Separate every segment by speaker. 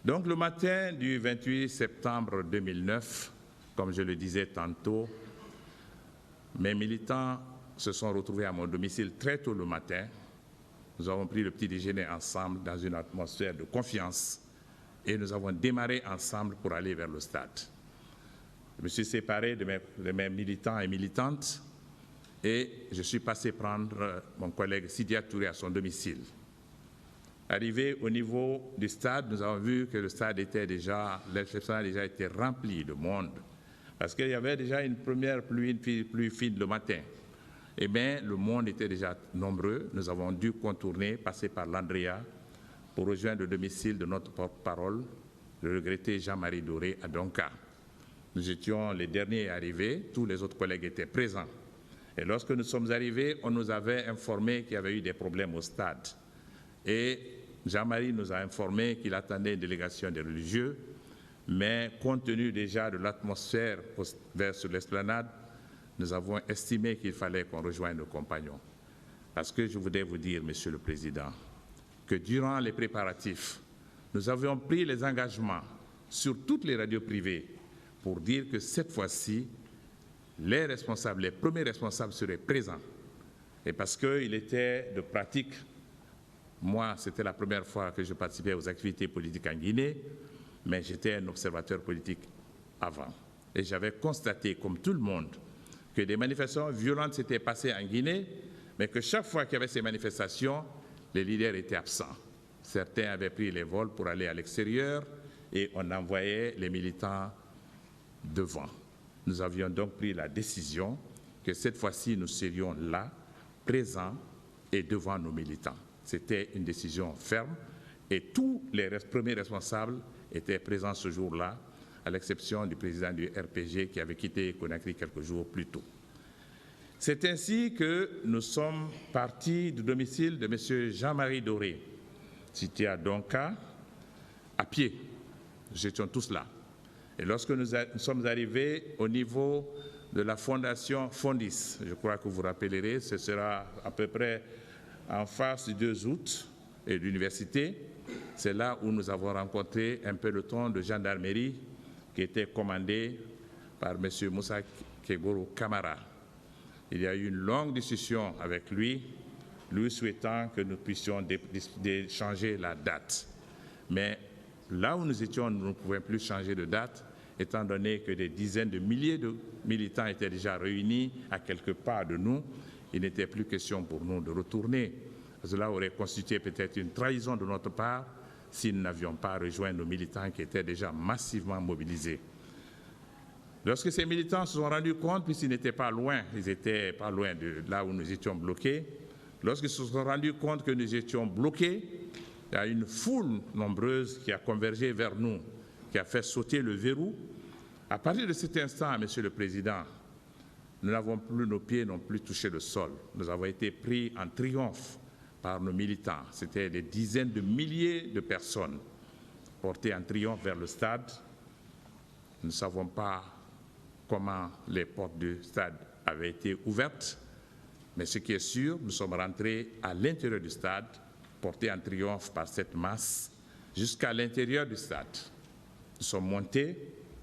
Speaker 1: Donc le matin du 28 septembre 2009, comme je le disais tantôt, mes militants se sont retrouvés à mon domicile très tôt le matin. Nous avons pris le petit déjeuner ensemble dans une atmosphère de confiance et nous avons démarré ensemble pour aller vers le stade. Je me suis séparé de mes militants et militantes et je suis passé prendre mon collègue Sidia Touré à son domicile. Arrivé au niveau du stade, nous avons vu que le stade était déjà, l'inscription a déjà été rempli de monde, parce qu'il y avait déjà une première pluie fine le matin. Eh bien, le monde était déjà nombreux. Nous avons dû contourner, passer par l'Andrea pour rejoindre le domicile de notre porte-parole, le regretté Jean-Marie Doré à Donka. Nous étions les derniers arrivés, tous les autres collègues étaient présents. Et lorsque nous sommes arrivés, on nous avait informé qu'il y avait eu des problèmes au stade. Et Jean-Marie nous a informé qu'il attendait une délégation des religieux, mais compte tenu déjà de l'atmosphère vers sur l'esplanade, nous avons estimé qu'il fallait qu'on rejoigne nos compagnons. Parce que je voudrais vous dire, Monsieur le Président, que durant les préparatifs, nous avions pris les engagements sur toutes les radios privées pour dire que cette fois-ci, les responsables, les premiers responsables seraient présents. Et parce qu'il était de pratique, moi, c'était la première fois que je participais aux activités politiques en Guinée, mais j'étais un observateur politique avant. Et j'avais constaté, comme tout le monde, que des manifestations violentes s'étaient passées en Guinée, mais que chaque fois qu'il y avait ces manifestations, les leaders étaient absents. Certains avaient pris les vols pour aller à l'extérieur et on envoyait les militants devant. Nous avions donc pris la décision que cette fois-ci, nous serions là, présents et devant nos militants. C'était une décision ferme et tous les premiers responsables étaient présents ce jour-là, à l'exception du président du RPG qui avait quitté Conakry quelques jours plus tôt. C'est ainsi que nous sommes partis du domicile de M. Jean-Marie Doré, situé à Donka, à pied. Nous étions tous là. Et lorsque nous sommes arrivés au niveau de la fondation Fondis, je crois que vous vous rappellerez, ce sera à peu près en face du 2 août et de l'université, c'est là où nous avons rencontré un peloton de gendarmerie qui était commandé par M. Moussa Kegoro Kamara. Il y a eu une longue discussion avec lui, lui souhaitant que nous puissions changer la date. Mais là où nous étions, nous ne pouvions plus changer de date, étant donné que des dizaines de milliers de militants étaient déjà réunis à quelques pas de nous. Il n'était plus question pour nous de retourner. Cela aurait constitué peut-être une trahison de notre part si nous n'avions pas rejoint nos militants qui étaient déjà massivement mobilisés. Lorsque ces militants se sont rendus compte, puisqu'ils n'étaient pas loin, ils n'étaient pas loin de là où nous étions bloqués, lorsqu'ils se sont rendus compte que nous étions bloqués, il y a une foule nombreuse qui a convergé vers nous, qui a fait sauter le verrou. À partir de cet instant, Monsieur le Président, nous n'avons plus, nos pieds n'ont plus touché le sol. Nous avons été pris en triomphe par nos militants. C'était des dizaines de milliers de personnes portées en triomphe vers le stade. Nous ne savons pas comment les portes du stade avaient été ouvertes, mais ce qui est sûr, nous sommes rentrés à l'intérieur du stade, portés en triomphe par cette masse, jusqu'à l'intérieur du stade. Nous sommes montés,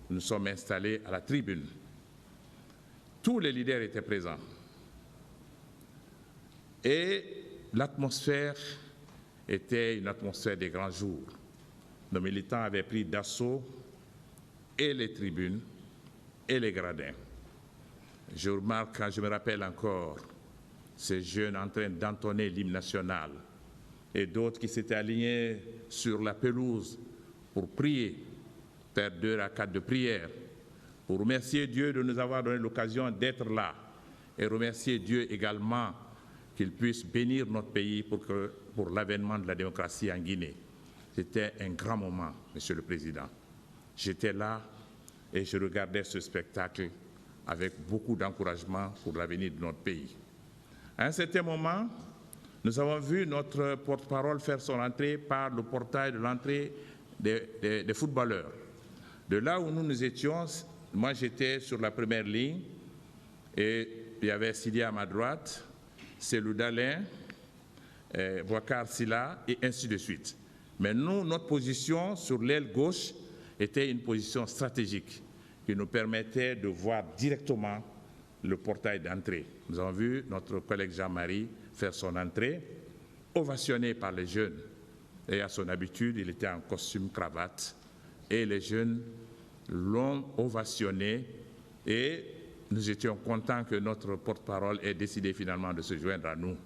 Speaker 1: nous sommes installés à la tribune. Tous les leaders étaient présents. Et l'atmosphère était une atmosphère des grands jours. Nos militants avaient pris d'assaut et les tribunes et les gradins. Je remarque, quand je me rappelle encore, ces jeunes en train d'entonner l'hymne national et d'autres qui s'étaient alignés sur la pelouse pour prier, faire 2 rakats de prière, pour remercier Dieu de nous avoir donné l'occasion d'être là et remercier Dieu également qu'il puisse bénir notre pays pour l'avènement de la démocratie en Guinée. C'était un grand moment, Monsieur le Président. J'étais là et je regardais ce spectacle avec beaucoup d'encouragement pour l'avenir de notre pays. À un certain moment, nous avons vu notre porte-parole faire son entrée par le portail de l'entrée des footballeurs. De là où nous étions, moi j'étais sur la première ligne et il y avait Sidia à ma droite, Selou Dalin, Bouakar Silla et ainsi de suite. Mais nous, notre position sur l'aile gauche était une position stratégique qui nous permettait de voir directement le portail d'entrée. Nous avons vu notre collègue Jean-Marie faire son entrée, ovationné par les jeunes. Et à son habitude, il était en costume cravate. Et les jeunes l'ont ovationné et nous étions contents que notre porte-parole ait décidé finalement de se joindre à nous.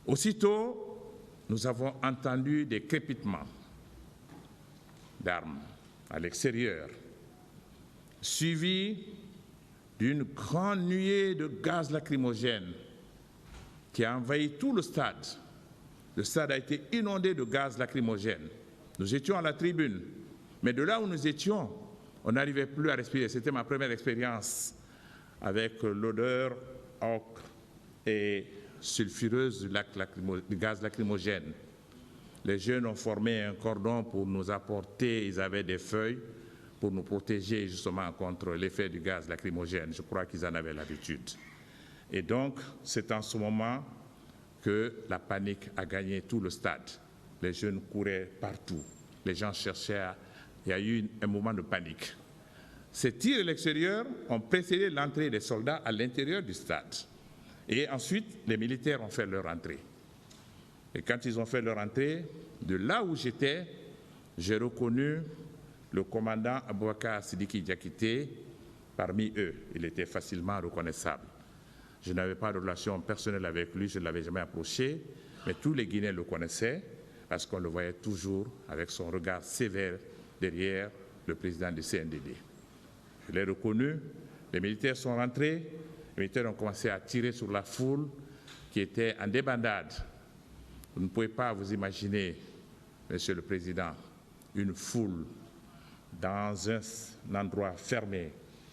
Speaker 1: Aussitôt, nous avons entendu des crépitements d'armes à l'extérieur, suivis d'une grande nuée de gaz lacrymogène qui a envahi tout le stade. Le stade a été inondé de gaz lacrymogène. Nous étions à la tribune, mais de là où nous étions, on n'arrivait plus à respirer. C'était ma première expérience avec l'odeur ocre et sulfureuse du gaz lacrymogène. Les jeunes ont formé un cordon pour nous apporter, ils avaient des feuilles pour nous protéger justement contre l'effet du gaz lacrymogène. Je crois qu'ils en avaient l'habitude. Et donc, c'est en ce moment que la panique a gagné tout le stade. Les jeunes couraient partout. Les gens cherchaient il y a eu un moment de panique. Ces tirs à l'extérieur ont précédé l'entrée des soldats à l'intérieur du stade. Et ensuite, les militaires ont fait leur entrée. Et quand ils ont fait leur entrée, de là où j'étais, j'ai reconnu le commandant Aboubacar Sidiki Diakité parmi eux. Il était facilement reconnaissable. Je n'avais pas de relation personnelle avec lui, je ne l'avais jamais approché, mais tous les Guinéens le connaissaient parce qu'on le voyait toujours avec son regard sévère derrière le président du CNDD. Je l'ai reconnu, les militaires sont rentrés, les militaires ont commencé à tirer sur la foule qui était en débandade. Vous ne pouvez pas vous imaginer, Monsieur le Président, une foule dans un endroit fermé,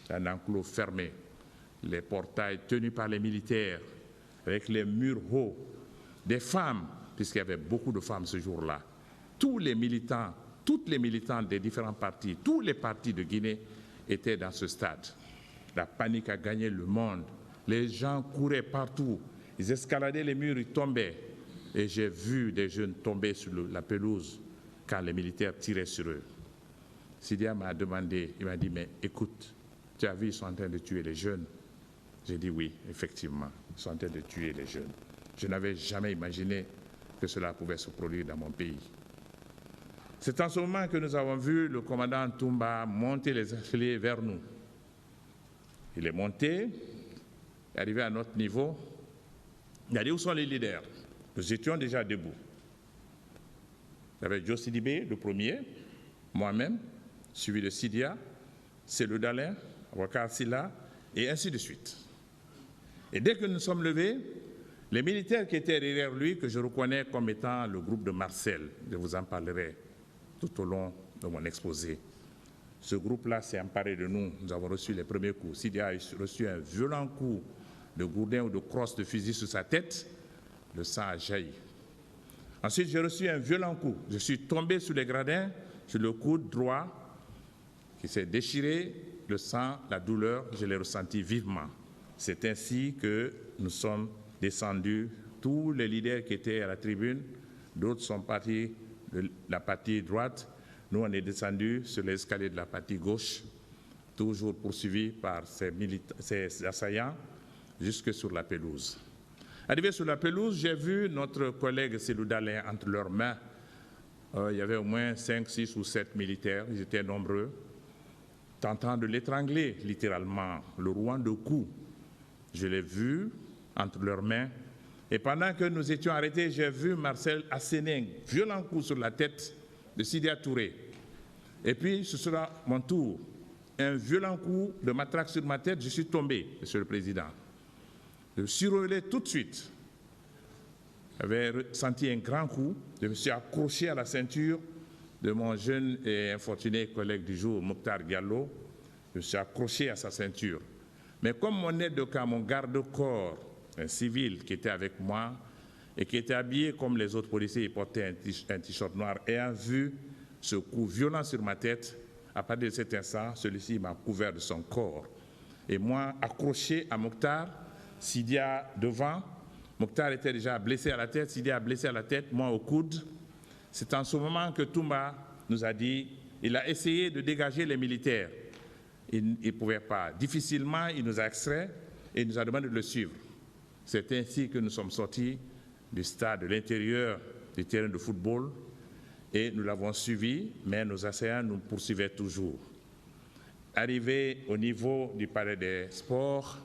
Speaker 1: un enclos fermé, les portails tenus par les militaires, avec les murs hauts, des femmes, puisqu'il y avait beaucoup de femmes ce jour-là, tous les militants, toutes les militantes des différents partis, tous les partis de Guinée étaient dans ce stade. La panique a gagné le monde. Les gens couraient partout. Ils escaladaient les murs, ils tombaient. Et j'ai vu des jeunes tomber sur la pelouse quand les militaires tiraient sur eux. Sidia m'a demandé, il m'a dit, mais écoute, tu as vu, ils sont en train de tuer les jeunes. J'ai dit oui, effectivement, ils sont en train de tuer les jeunes. Je n'avais jamais imaginé que cela pouvait se produire dans mon pays. C'est en ce moment que nous avons vu le commandant Toumba monter les escaliers vers nous. Il est monté, arrivé à notre niveau. Il a dit où sont les leaders? Nous étions déjà debout. Il y avait Joe Sidibé, le premier, moi-même, suivi de Sidia, Cellou Dalein, Ouakar Silla, et ainsi de suite. Et dès que nous sommes levés, les militaires qui étaient derrière lui, que je reconnais comme étant le groupe de Marcel, je vous en parlerai tout au long de mon exposé. Ce groupe-là s'est emparé de nous. Nous avons reçu les premiers coups. Sidia a reçu un violent coup de gourdin ou de crosse de fusil sur sa tête. Le sang a jailli. Ensuite, j'ai reçu un violent coup. Je suis tombé sur les gradins, sur le coude droit, qui s'est déchiré. Le sang, la douleur, je l'ai ressenti vivement. C'est ainsi que nous sommes descendus, tous les leaders qui étaient à la tribune, d'autres sont partis de la partie droite. Nous, on est descendus sur l'escalier de la partie gauche, toujours poursuivis par ces assaillants, jusque sur la pelouse. Arrivé sur la pelouse, j'ai vu notre collègue Cellou Dalein entre leurs mains. Il y avait au moins 5, 6 ou 7 militaires, ils étaient nombreux, tentant de l'étrangler, littéralement, le rouant de coups. Je l'ai vu entre leurs mains. Et pendant que nous étions arrêtés, j'ai vu Marcel asséner un violent coup sur la tête de Sidia Touré. Et puis, ce sera mon tour. Un violent coup de matraque sur ma tête, je suis tombé, Monsieur le Président. Je me suis relevé tout de suite. J'avais senti un grand coup. Je me suis accroché à la ceinture de mon jeune et infortuné collègue du jour, Mokhtar Diallo. Je me suis accroché à sa ceinture. Mais comme mon aide de camp, mon garde-corps, un civil qui était avec moi et qui était habillé comme les autres policiers, il portait un t-shirt noir, ayant vu ce coup violent sur ma tête, à partir de cet instant, celui-ci m'a couvert de son corps. Et moi, accroché à Mokhtar, Sidia devant, Mokhtar était déjà blessé à la tête, Sidia blessé à la tête, moi au coude. C'est en ce moment que Toumba nous a dit, il a essayé de dégager les militaires. Il ne pouvait pas. Difficilement, il nous a extraits et il nous a demandé de le suivre. C'est ainsi que nous sommes sortis du stade de l'intérieur du terrain de football et nous l'avons suivi, mais nos assaillants nous poursuivaient toujours. Arrivé au niveau du palais des sports,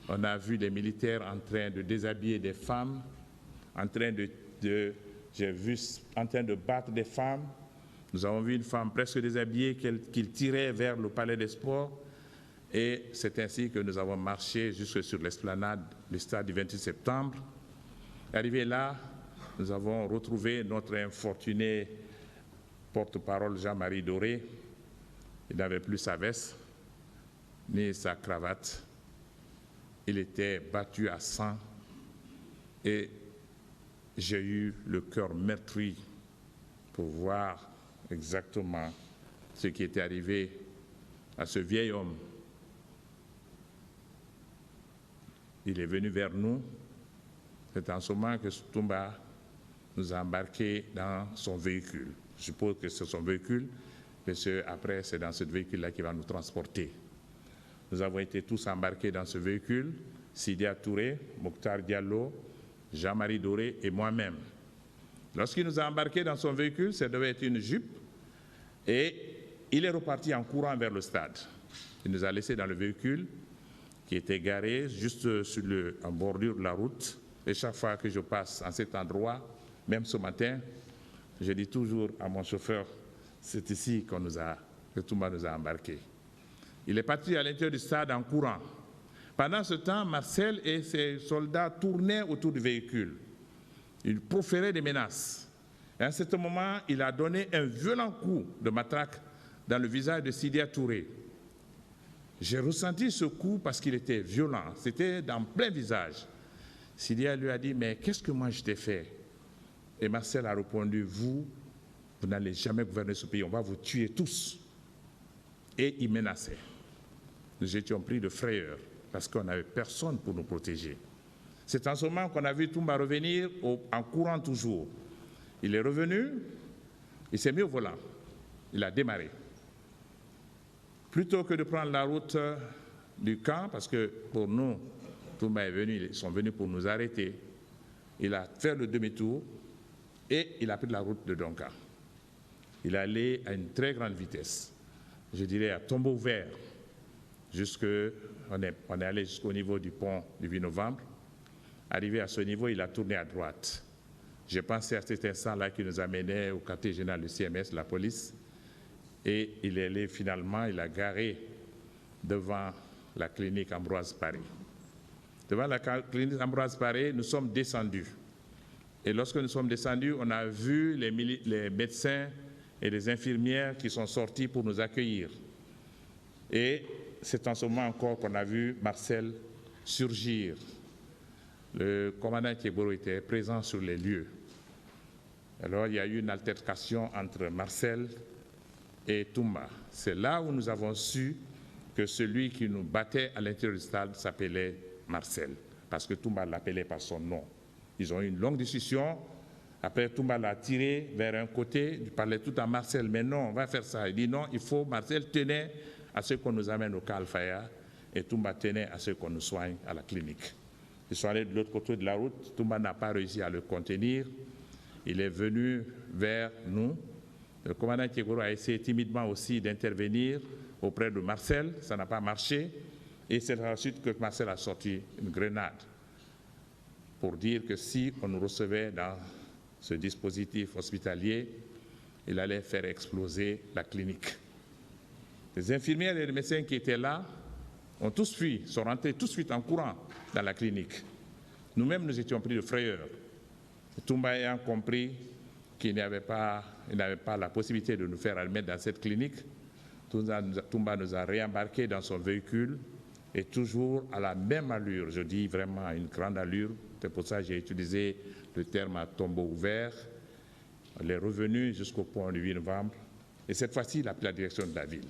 Speaker 1: on a vu des militaires en train de déshabiller des femmes, en train de battre des femmes. Nous avons vu une femme presque déshabillée qu'ils tiraient vers le palais des sports. Et c'est ainsi que nous avons marché jusque sur l'esplanade du stade du 28 septembre. Arrivé là, nous avons retrouvé notre infortuné porte-parole Jean-Marie Doré. Il n'avait plus sa veste, ni sa cravate. Il était battu à sang et j'ai eu le cœur meurtri pour voir exactement ce qui était arrivé à ce vieil homme. Il est venu vers nous. C'est en ce moment que Toumba nous a embarqués dans son véhicule. Je suppose que c'est son véhicule, parce qu'après, c'est dans ce véhicule-là qu'il va nous transporter. Nous avons été tous embarqués dans ce véhicule, Sidia Touré, Mokhtar Diallo, Jean-Marie Doré et moi-même. Lorsqu'il nous a embarqués dans son véhicule, ça devait être une Jeep, et il est reparti en courant vers le stade. Il nous a laissés dans le véhicule qui était garé juste en bordure de la route. Et chaque fois que je passe en cet endroit, même ce matin, je dis toujours à mon chauffeur, c'est ici que Toumba nous a embarqués. Il est parti à l'intérieur du stade en courant. Pendant ce temps, Marcel et ses soldats tournaient autour du véhicule. Ils proféraient des menaces. Et à ce moment, il a donné un violent coup de matraque dans le visage de Sidia Touré. J'ai ressenti ce coup parce qu'il était violent. C'était dans plein visage. Sidia lui a dit, mais qu'est-ce que moi je t'ai fait? Et Marcel a répondu, vous n'allez jamais gouverner ce pays, on va vous tuer tous. Et il menaçait. Nous étions pris de frayeur parce qu'on n'avait personne pour nous protéger. C'est en ce moment qu'on a vu Toumba revenir en courant toujours. Il est revenu, il s'est mis au volant, il a démarré. Plutôt que de prendre la route du camp, parce que pour nous, Toumba est venu, ils sont venus pour nous arrêter, il a fait le demi-tour et il a pris la route de Donka. Il allait à une très grande vitesse, je dirais à tombeau ouvert, on est allé jusqu'au niveau du pont du 8 novembre. Arrivé à ce niveau, il a tourné à droite. J'ai pensé à cet instant-là qu'il nous amenait au quartier général du CMS, la police, et il est allé finalement, il a garé devant la clinique Ambroise Paré. Devant la clinique Ambroise Paré, nous sommes descendus. Et lorsque nous sommes descendus, on a vu les médecins et les infirmières qui sont sortis pour nous accueillir. Et c'est en ce moment encore qu'on a vu Marcel surgir. Le commandant Thieboro était présent sur les lieux. Alors il y a eu une altercation entre Marcel et Toumba. C'est là où nous avons su que celui qui nous battait à l'intérieur du stade s'appelait Marcel, parce que Toumba l'appelait par son nom. Ils ont eu une longue discussion. Après, Toumba l'a tiré vers un côté. Il parlait tout à Marcel, mais non, on va faire ça. Il dit non, il faut. Marcel tenait à ce qu'on nous amène au cas Al-Faya et Toumba tenait à ce qu'on nous soigne à la clinique. Ils sont allés de l'autre côté de la route. Toumba n'a pas réussi à le contenir. Il est venu vers nous. Le commandant Thieboro a essayé timidement aussi d'intervenir auprès de Marcel. Ça n'a pas marché. Et c'est ensuite que Marcel a sorti une grenade pour dire que si on nous recevait dans ce dispositif hospitalier, il allait faire exploser la clinique. Les infirmières et les médecins qui étaient là ont tous fui, sont rentrés tout de suite en courant dans la clinique. Nous-mêmes, nous étions pris de frayeur. Toumba ayant compris qu'il n'avait pas la possibilité de nous faire admettre dans cette clinique, Toumba nous a réembarqués dans son véhicule et toujours à la même allure, je dis vraiment à une grande allure, c'est pour ça que j'ai utilisé le terme à tombeau ouvert. On est revenu jusqu'au pont du 8 novembre et cette fois-ci, il a pris la direction de la ville.